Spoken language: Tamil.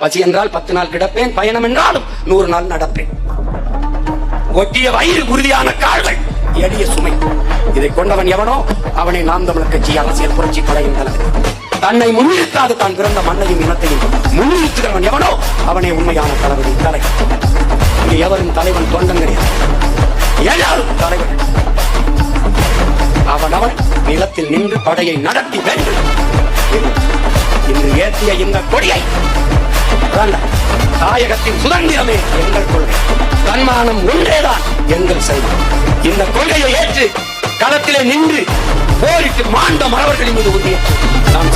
பசி என்றால் 10 நாள் கிடப்பேன், பயணம் என்றாலும் 100 நாள் நடப்பேன். ஒட்டிய வயிறு, உறுதியான கால்கள், எளிய சுமை. இதை கொண்டவன் எவனோ அவனை நாம் தமிழர் கட்சி அரசியல் புரட்சி படையின் தலைவர். தன்னை முன்னிறுத்தாது தான் பிறந்த மண்ணையும் இனத்தையும் முன்னிறுத்துகிறவன் எவனோ அவனே உண்மையான தளபதி தலைவர். இங்கே எவரும் தலைவன் தொண்டன் கிடையாது, எல்லாரும் தலைவர். அவனவன் நிலத்தில் நின்று படையை நடத்தி வேண்டும். இன்று ஏற்றிய இந்த கொடியை தாயகத்தின் சுதந்திரமே எங்கள் கொள்கை, தன்மானம் ஒன்றேதான் எங்கள் செல்வம். இந்த கொள்கையை ஏற்று களத்திலே நின்று போரிட்டு மாண்ட மறவர்களின் மீது உறுதியேற்று நாம்